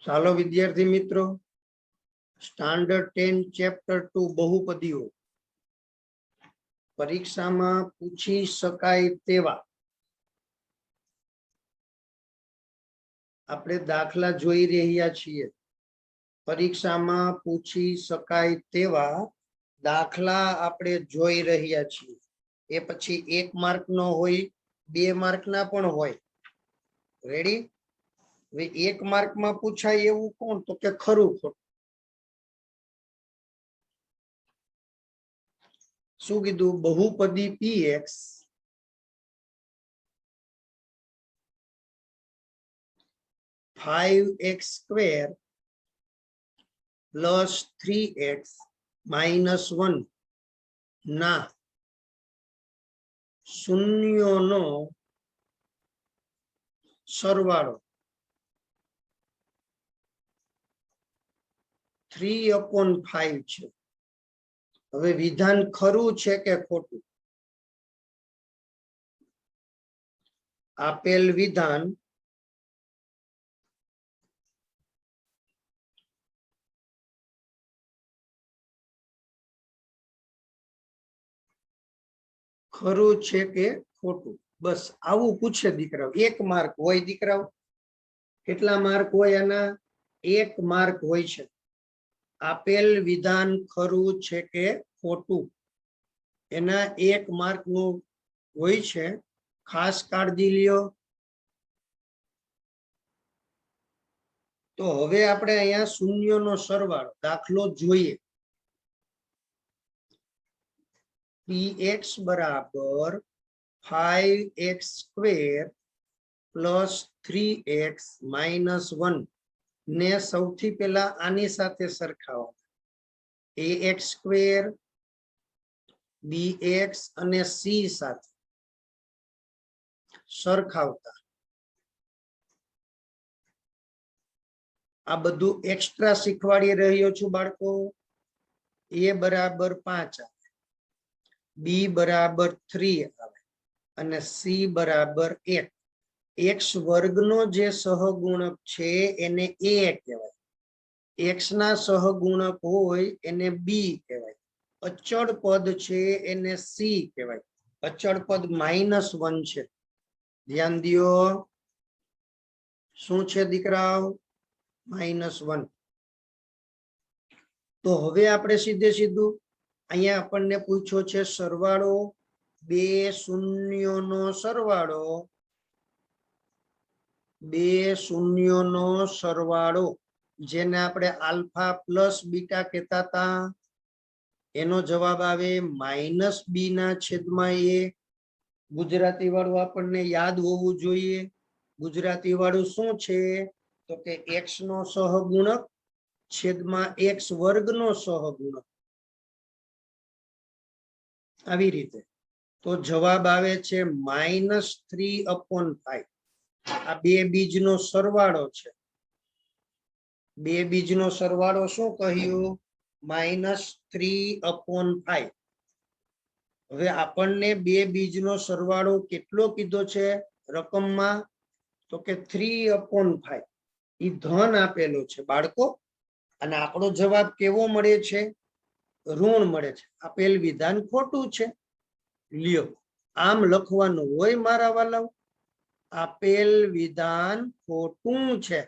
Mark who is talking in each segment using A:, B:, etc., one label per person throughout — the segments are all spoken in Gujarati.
A: ચાલો વિદ્યાર્થી મિત્રો, સ્ટાન્ડર્ડ 10 ચેપ્ટર 2 બહુપદીઓ પરીક્ષામાં પૂછી શકાય તેવા આપણે દાખલા જોઈ રહ્યા છીએ. પરીક્ષામાં પૂછી શકાય તેવા દાખલા આપણે જોઈ રહ્યા છીએ. એ પછી 1 માર્ક નો હોય, 2 માર્ક ના પણ હોય. રેડી? હવે 1 માર્ક માં પૂછાય એવું કોણ? તો કે ખરું ખોટું. શું કીધું? બહુપદી px (5x² + 3x - 1) ના શૂન્યોનો સરવાળો 3/5 છે. હવે વિધાન ખરું છે કે ખોટું? આપેલ વિધાન ખરું છે કે ખોટું? બસ આવું પૂછે દીકરાઓ. 1 માર્ક હોય દીકરાઓ. કેટલા માર્ક હોય આના? 1 માર્ક હોય છે. આપેલ વિધાન ખરું છે કે ખોટું, એના 1 માર્ક નું હોય છે. ખાસ કાળજી લ્યો. તો હવે આપણે અહીંયા શૂન્યનો સરવાળો દાખલો જોઈએ. px બરાબર 5x² + 3x - 1 ને સૌથી પહેલા આની સાથે સરખાવો. ax², bx અને c સાથે સરખાવતા આ બધું એક્સ્ટ્રા શીખવાડી રહ્યો છું બાળકો. a બરાબર 5 આવે, b બરાબર 3 આવે અને c બરાબર 1. x વર્ગનો જે સહગુણક છે એને a કહેવાય. x ના સહગુણક હોય એને b કહેવાય. અચળ પદ છે એને c કહેવાય. અચળ પદ -1 છે. ધ્યાન દ્યો. શું છે દીકરાઓ? -1. તો હવે આપણે સીધે સીધું અહીંયા આપણને પૂછ્યો છે સરવાળો. 2 શૂન્યોનો સરવાળો, 2 શૂન્યોનો સરવાળો જેને આપણે આલ્ફા પ્લસ બીટા કહેતા હતા, એનો જવાબ આવે -b ના છેદમાં a. ગુજરાતી વાળું આપણને યાદ હોવું જોઈએ. ગુજરાતી વાળું શું છે? તો કે x નો સહગુણક છેદમાં x વર્ગનો સહગુણક. આવી રીતે તો જવાબ આવે છે -3/5. આ બે બીજનો સરવાળો છે. બે બીજનો સરવાળો શું કહ્યું? -3/5. હવે આપણને બે બીજનો સરવાળો કેટલો કીધો છે રકમમાં? તો કે 3/5. ઈ ધન આપેલો છે બાળકો. અને આપણો જવાબ કેવો મળે છે? ઋણ મળે છે. આપેલ વિધાન ખોટું છે. લ્યો, આમ લખવાનું હોય મારા વાલાઓ. આપેલ વિધાન ખોટું છે.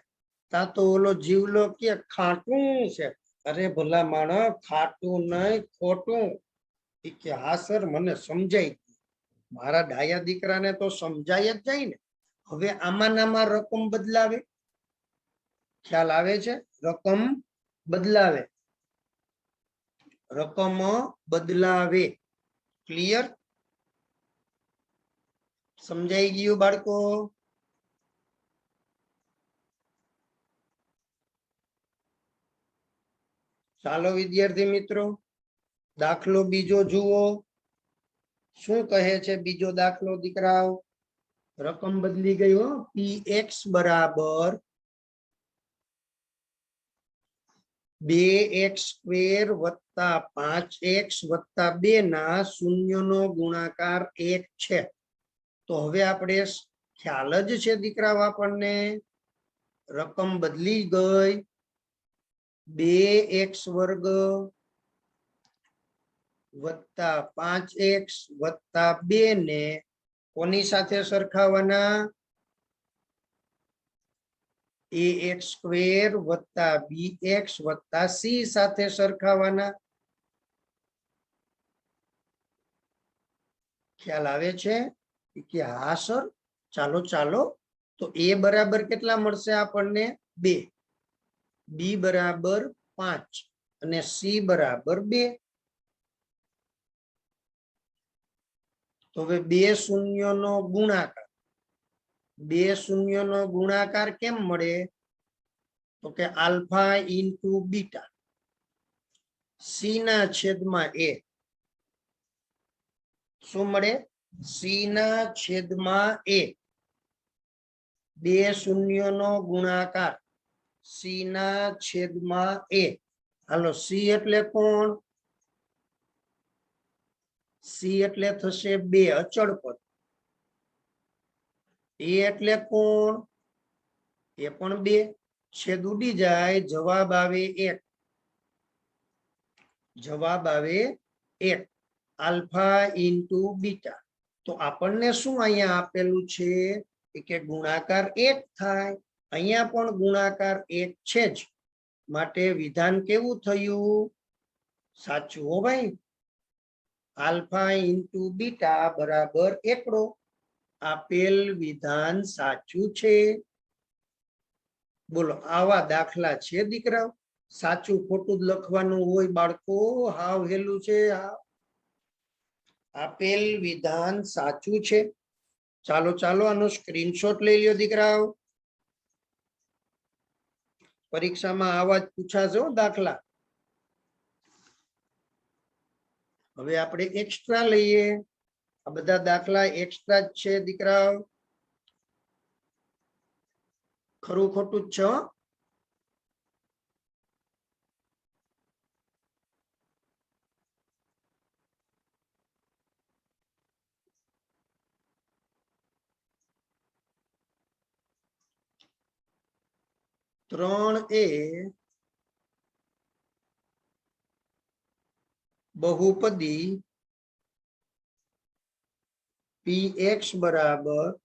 A: તા તો ઓલો જીવલો કે ખાટું છે. અરે ભલા માણસ, ખાટું નહીં ખોટું. કે હા સર, મને સમજાય. મારા ડાયા દીકરાને તો સમજાય જ જાય ને. હવે આમાં રકમ બદલાવે. ખ્યાલ આવે છે? રકમ બદલાવે. રકમ બદલાવે. ક્લિયર? સમજાઈ ગયું બાળકો? ચાલો વિદ્યાર્થી મિત્રો, દાખલો બીજો જુઓ. શું કહે છે બીજો દાખલો દીકરાઓ? રકમ બદલી ગઈ હો. px બરાબર 2x² + 5x + 2 ના શૂન્યનો ગુણાકાર 1 છે. તો હવે આપણે ખ્યાલ જ છે દીકરાઓ આપણને, રકમ બદલી ગઈ 2x વર્ગ વત્તા 5x વત્તા 2 ને કોની સાથે સરખાવવાના ax સ્ક્વેર વત્તા bx વત્તા c સાથે સરખાવવાના ખ્યાલ આવે છે કે હા સર ચાલો ચાલો તો a બરાબર કેટલા મળશે આપણને 2 b બરાબર 5 અને c બરાબર 2 તો હવે બે શૂન્યનો ગુણાકાર બે શૂન્યનો ગુણાકાર કેમ મળે તો કે આલ્ફા ઇન્ટુ બીટા સી ના છેદમાં એ શું મળે સી ના છેદમાં એ બે શૂન્યનો ગુણાકાર સી ના છેદમાં એ હાલો સી એટલે કોણ સી એટલે થશે 2 અચળ પદ એ એટલે કોણ એ પણ 2 છેદ ઉડી જાય જવાબ આવે 1 જવાબ આવે 1 આલ્ફા ઇન્ટુ બીટા તો આપણને શું અહીંયા આપેલું છે કે ગુણાકાર 1 થાય અહીંયા પણ ગુણાકાર 1 છે જ માટે વિધાન કેવું થયું સાચું હો ભાઈ આલ્ફા ઇન્ટુ બીટા બરાબર 1 આપેલ વિધાન સાચું છે બોલો આવા દાખલા છે દીકરાઓ સાચું ખોટું જ લખવાનું હોય બાળકો હાવ હેલું છે આપેલ વિધાન સાચું છે ચાલો ચાલો આનો સ્ક્રીનશોટ લઈ લ્યો દીકરાઓ પરીક્ષામાં આવા જ પૂછાશે દાખલા હવે આપણે એક્સ્ટ્રા લઈએ આ બધા દાખલા એક્સ્ટ્રા જ છે દીકરાઓ ખરું ખોટું જ છે 3 એ બહુપદી px બરાબર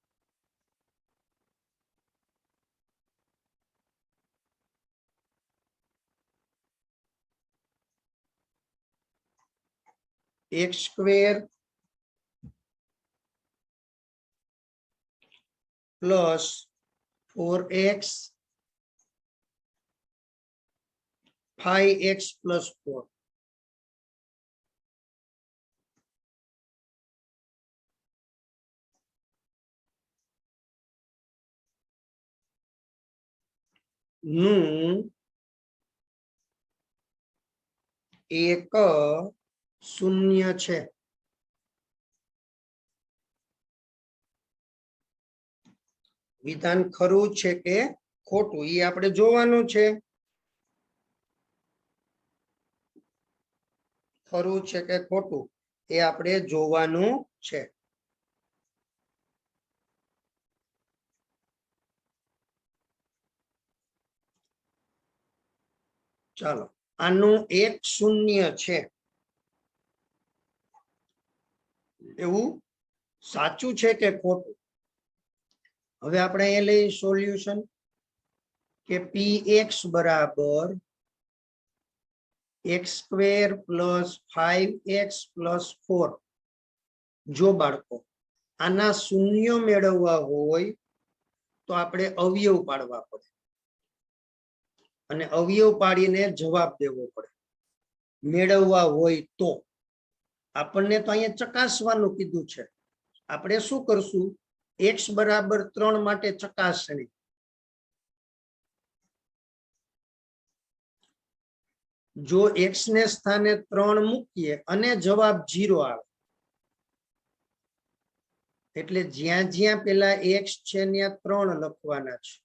A: x square plus 4x 5x plus 4 નું એક શૂન્ય છે વિધાન ખરું છે કે ખોટું એ આપણે જોવાનું છે ખરું છે કે ખોટું એ આપણે જોવાનું છે ચાલો આનું એક શૂન્ય છે એવું સાચું છે કે ખોટું હવે આપણે એ લઈ સોલ્યુશન કે px બરાબર x square plus 5x plus 4 જો બાળકો આના શૂન્ય મેળવવા હોય તો આપણે અવયવ પાડવા પડે અને અવયવ પાડીને જવાબ દેવો પડે મેળવવા હોય તો આપણને તો અહીંયા ચકાસવાનું કીધું છે આપણે શું કરશું x બરાબર 3 માટે ચકાસણી જો x ને સ્થાને 3 મૂકીએ અને જવાબ 0 આવે એટલે જ્યાં જ્યાં પેલા x છે ત્યાં 3 લખવાના છે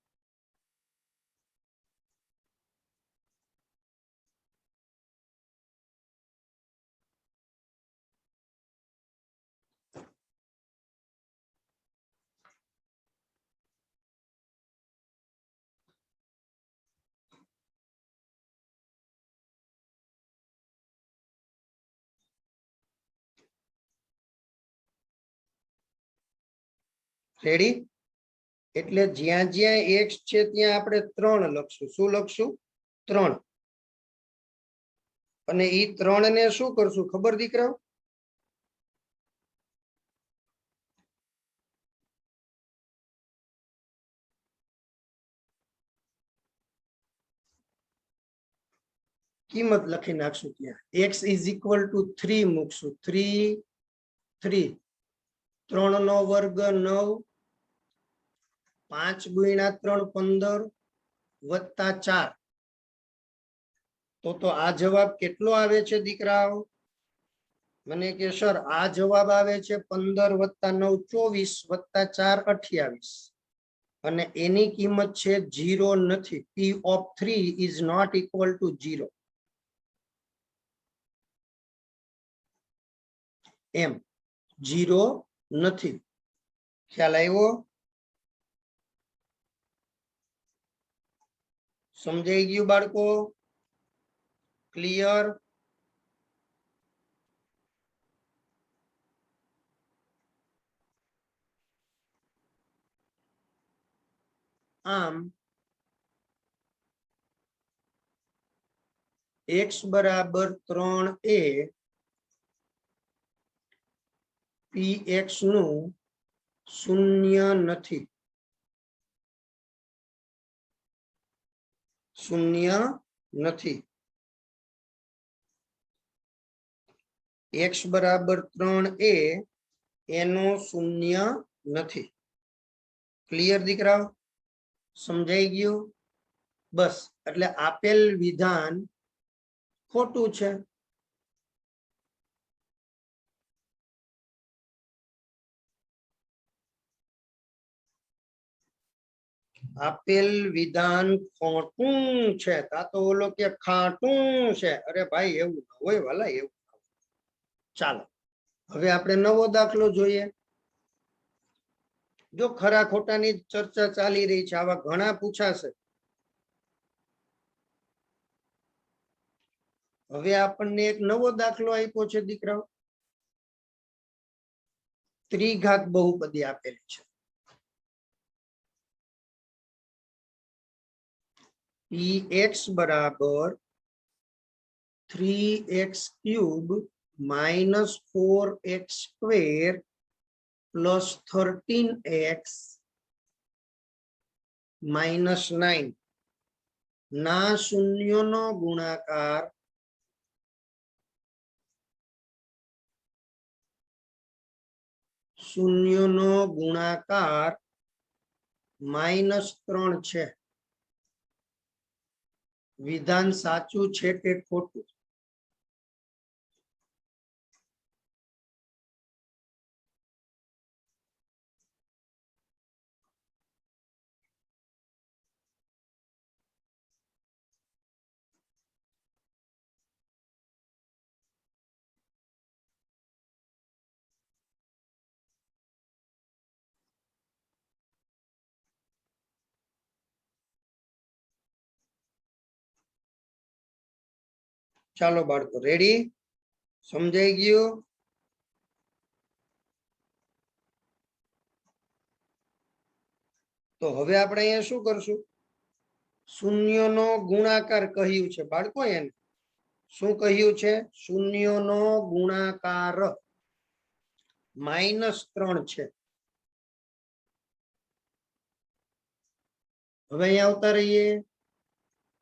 A: રેડી? એટલે જ્યાં જ્યાં x છે ત્યાં આપણે 3 લખશું. શું લખશું? 3. અને ઈ 3 ને શું કરશું ખબર દીકરાઓ? કિંમત લખી નાખશું ત્યાં. x ઇઝ ઇક્વલ ટુ 3 મૂકશું. 3 3 3 નો વર્ગ 9, 5 ગુણ્યા 3 15 વત્તા 4. તો આ જવાબ કેટલો આવે છે દીકરાઓ? મને કે સર આ જવાબ આવે છે 15 વત્તા 9 24 વત્તા 4 28. અને એની કિંમત છે 0 નથી. p of 3 is not equal to 0. એમ 0 નથી. ખ્યાલ આવ્યો? સમજાઈ ગયું બાળકો? ક્લિયર? આમ x બરાબર 3 એ px નું શૂન્ય નથી. શૂન્ય નથી. x બરાબર 3 એ એનો શૂન્ય નથી. ક્લિયર દીકરાઓ? સમજાઈ ગયું? બસ. એટલે આપેલ વિધાન ખોટું છે. આપેલ વિધાન ખોટું છે. તા તો ઓલો કે ખાટું છે. અરે ભાઈ એવું ના હોય વાલા, એવું. ચાલો હવે આપણે નવો દાખલો જોઈએ. જો ખરા ખોટાની ચર્ચા ચાલી રહી છે, આવા ઘણા પૂછાશે. હવે આપણને એક નવો દાખલો આપ્યો છે દીકરાઓ. ત્રિઘાત બહુપદી આપેલી છે. px બરાબર 3x cube minus 4x square plus 13x minus 9 ના શૂન્યનો ગુણાકાર -3 છે. વિધાન સાચું છે કે ખોટું? ચાલો બાળકો, રેડી? સમજાઈ ગયું? તો હવે આપણે અહીંયા શું કરશું? શૂન્યનો ગુણાકાર કહ્યું છે બાળકો. એને શું કહ્યું છે? શૂન્યનો ગુણાકાર -3 છે. હવે અહીંયા આવતા રહીએ.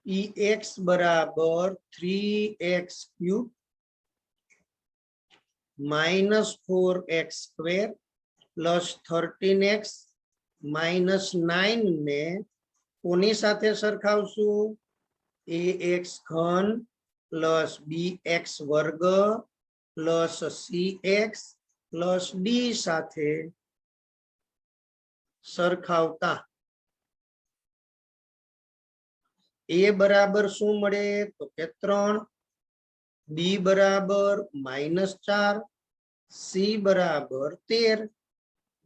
A: px બરાબર 3x cube minus 4x square plus 13x minus 9 ને કોની સાથે સરખાવશું? ax ઘન પ્લસ bx વર્ગ પ્લસ cx પ્લસ d સાથે સરખાવતા a બરાબર શું મળે? તો કે 3, b બરાબર -4, c બરાબર 13,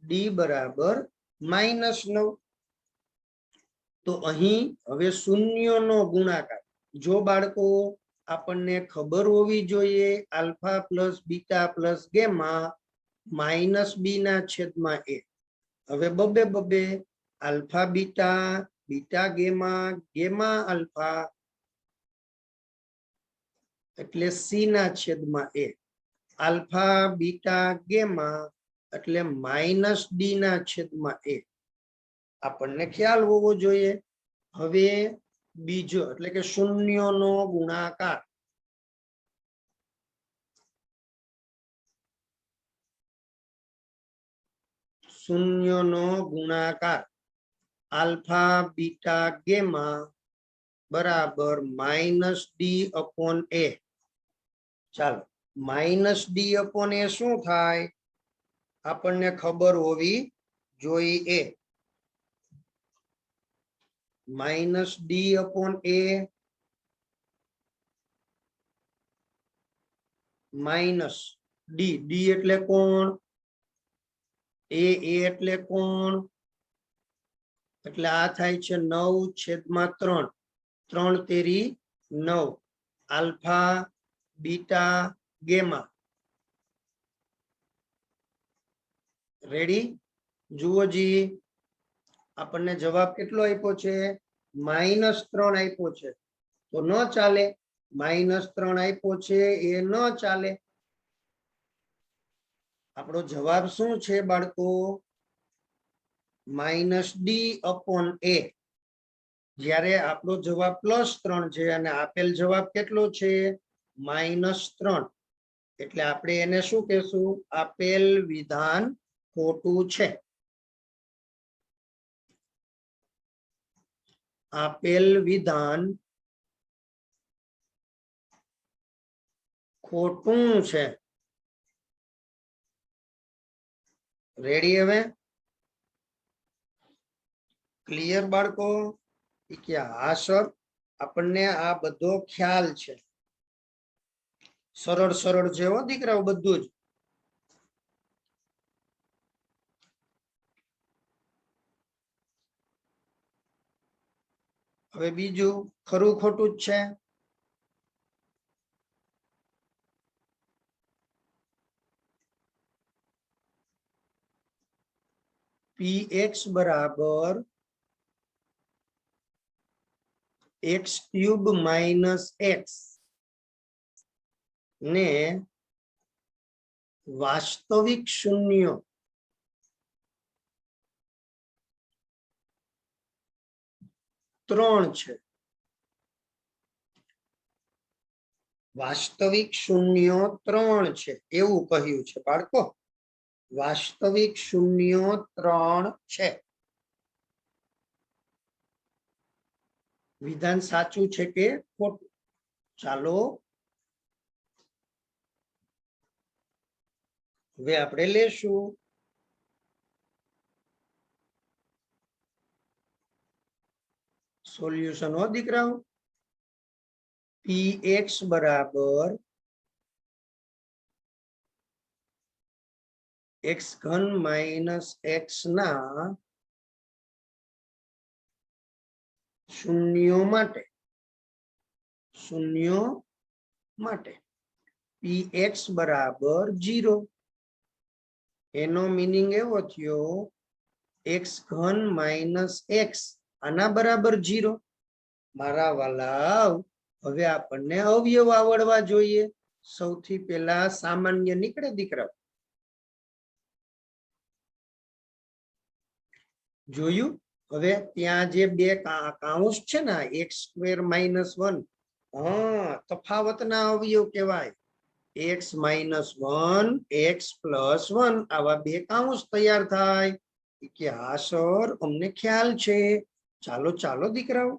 A: d બરાબર -9. તો અહીં હવે શૂન્યનો ગુણાકાર. જો બાળકો આપણને ખબર હોવી જોઈએ alpha plus beta plus gamma -b ના છેદમાં a. હવે બબે બબે alpha beta, beta gamma, gamma alpha એટલે સી ના છેદમાં એ, આલ્ફા બીટા ગેમા એટલે માઇનસ ડી ના છેદમાં એ. આપણને ખ્યાલ હોવો જોઈએ. હવે બીજો એટલે કે શૂન્યનો ગુણાકાર. શૂન્યનો ગુણાકાર આલ્ફા બીટા ગેમા બરાબર માઇનસ ડી અપોન એ. ચાલો માઇનસ ડી અપોન એ શું થાય આપણને ખબર હોવી જોઈએ. માઇનસ ડી અપોન એ માઇનસ ડી, ડી એટલે કોણ, એ એટલે કોણ, એટલે આ થાય છે 9/3, 3 તેરી 9, આલ્ફા બીટા ગેમા. રેડી? જુઓ જી, આપણને જવાબ કેટલો આપ્યો છે? -3 આપ્યો છે. તો ન ચાલે, -3 આપ્યો છે એ ન ચાલે. આપણો જવાબ શું છે બાળકો? -ડી અપોન એ. જ્યારે આપણો જવાબ +3 છે અને આપેલ જવાબ કેટલો છે? -3. એટલે આપણે એને શું કહેશું? આપેલ વિધાન ખોટું છે. આપેલ વિધાન ખોટું છે. રેડી? હવે ક્લિયર બાળકો? કે હા સર, આપણને આ બધો ખ્યાલ છે. સરળ સરળ છે હો દીકરાઓ બધું જ. હવે બીજું ખરું ખોટું જ છે. px બરાબર x³ - x ને વાસ્તવિક શૂન્ય ત્રણ છે. વાસ્તવિક શૂન્યો 3 છે એવું કહ્યું છે બાળકો. વાસ્તવિક શૂન્યો 3 છે. વિધાન સાચું છે કે ખોટું? ચાલો હવે આપણે લેશું. સોલ્યુશન હો દીકરાઓ. px બરાબર x³ - x ના શૂન્યો માટે px બરાબર 0. એનો મીનિંગ એવો થયો x³ - x આના બરાબર 0. મારા વાલાવ, હવે આપણને અવયવ આવડવા જોઈએ. સૌથી પહેલા સામાન્ય નીકળે દીકરા. જોયું? હવે ત્યાં જે બે કાઉન્સ છે ને, x² - 1, હા, તફાવતના અવયવ કહેવાય. x - 1, x + 1 આવા બે કાઉન્સ તૈયાર થાય. કે હા સર, અમને ખ્યાલ છે. ચાલો ચાલો દીકરાઓ,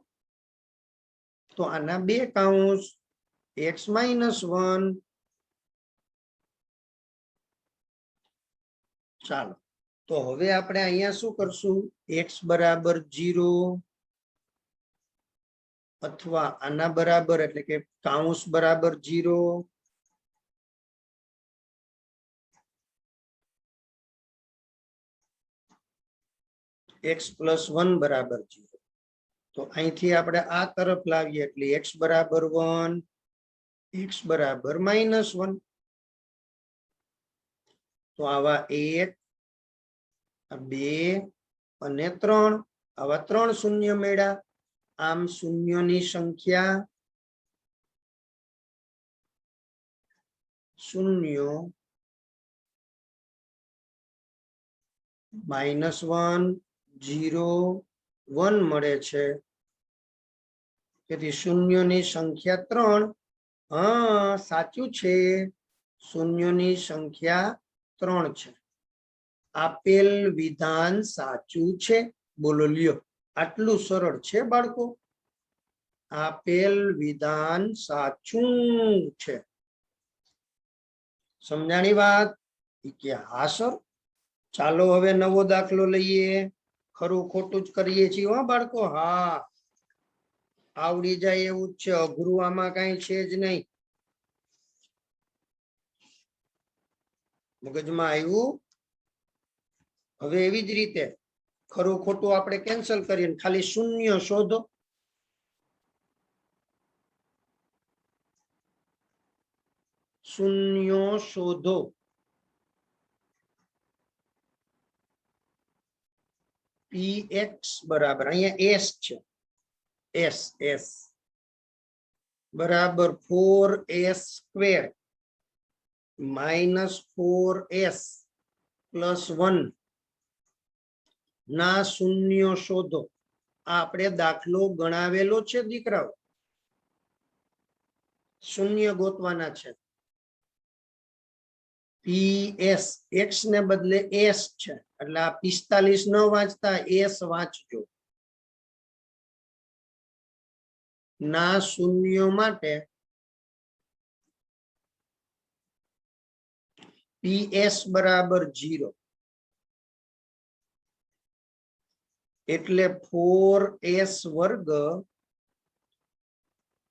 A: તો આના બે કાઉન્સ x - 1. ચાલો, તો હવે આપણે અહીંયા શું કરશું? x બરાબર 0 અથવા આના બરાબર, એટલે કે કાઉન્સ બરાબર 0, x + 1 બરાબર 0. તો અહીંથી આપણે આ તરફ લાવીએ એટલે x બરાબર 1, x બરાબર -1. તો આવા 1, 2 અને 3 આવા 3 શૂન્ય મળ્યા. આમ શૂન્યોની સંખ્યા શૂન્યો -1 0 1 મળે છે. તેથી શૂન્યોની સંખ્યા 3. હા સાચું છે, શૂન્યોની સંખ્યા 3 છે. આપેલ વિધાન સાચું છે. બોલો લ્યો, આટલું સરળ છે બાળકો. આપેલ વિધાન સાચું છે. સમજાણી વાત? કે હા સર. ચાલો હવે નવો દાખલો લઈએ. ખરું ખોટું જ કરીએ છીએ હો બાળકો. હા, આવડી જાય એવું જ છે, અઘરું આમાં કઈ છે જ નહીં. મગજમાં આવ્યું? હવે એવી જ રીતે ખરું ખોટું આપણે કેન્સલ કરીએ, ખાલી શૂન્ય શોધો. શૂન્યો શોધો. px બરાબર, અહીંયા s છે, s બરાબર 4s સ્ક્વેર -4s + 1 ના શૂન્યો શોધો. આ આપણે દાખલો ગણાવેલો છે દીકરાઓ. શૂન્ય ગોતવાના છે. PS x ને બદલે s છે, એટલે આ 45 ન વાંચતા s વાંચજો. ના શૂન્યો માટે PS બરાબર 0, એટલે 4s વર્ગ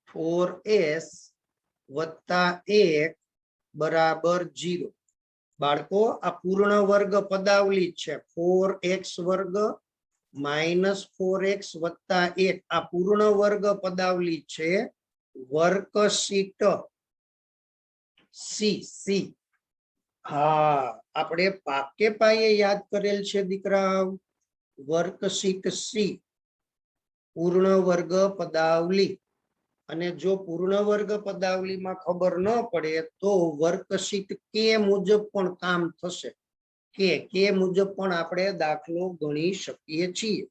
A: 4s વત્તા 1 બરાબર 0. બાળકો આ પૂર્ણ વર્ગ પદાવલી છે. 4x વર્ગ -4x વત્તા 1 આ પૂર્ણ વર્ગ પદાવલી છે. Worksheet C. હા, આપણે પાકે પાયે યાદ કરેલ છે દીકરા. વર્કશીટ સી, પૂર્ણ વર્ગ પદાવલી. અને જો પૂર્ણ વર્ગ પદાવલીમાં ખબર ન પડે તો વર્કશીટ કે મુજબ પણ કામ થશે. કે મુજબ પણ આપણે દાખલો ગણી શકીએ છીએ.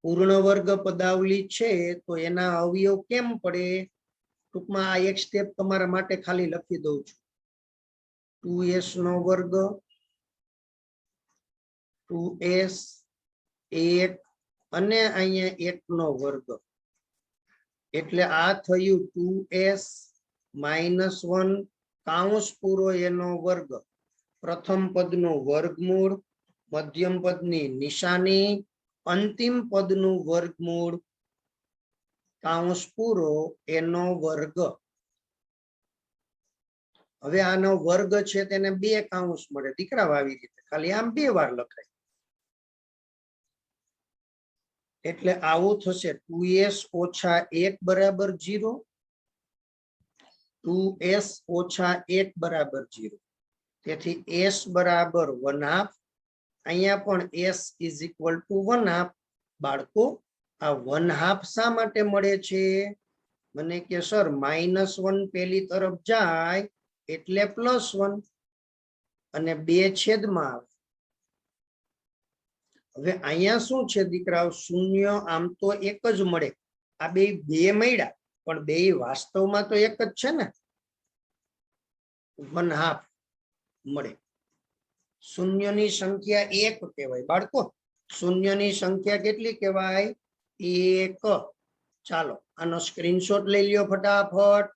A: પૂર્ણ વર્ગ પદાવલી છે તો એના અવયવ કેમ પડે? ટૂંકમાં આ એક સ્ટેપ તમારા માટે ખાલી લખી દઉં છું. 2s નો વર્ગ 2s 1 અને અહીંયા 1 નો વર્ગ, એટલે આ થયું 2s -1 કાઉંસ પૂરો એનો વર્ગ. પ્રથમ પદનું વર્ગમૂળ, મધ્યમ પદની નિશાની, અંતિમ પદનું વર્ગમૂળ કાઉંસ પૂરો એનો વર્ગ. હવે આનો વર્ગ છે તેને 2 કાઉંસ મળે દીકરા. આવી રીતે ખાલી આમ 2 વાર લખાય, એટલે આવું થશે. 2s - 1 બરાબર 0, 2s - 1 બરાબર 0. તેથી s બરાબર 1/2. અહીંયા પણ s = 1/2. બાળકો આ 1/2 શા માટે મળે છે? મને કે સર -1 પેલી તરફ જાય એટલે +1 અને 2 છેદમાં આવે. હવે અહીંયા શું છે દીકરાઓ? શૂન્ય આમ તો એક જ મળે. આ બે મળ્યા, પણ બે વાસ્તવમાં તો એક જ છે ને. 1/2 મળે. શૂન્યની સંખ્યા 1 કહેવાય બાળકો. શૂન્યની સંખ્યા કેટલી કહેવાય? 1. ચાલો આનો સ્ક્રીનશોટ લઈ લ્યો ફટાફટ.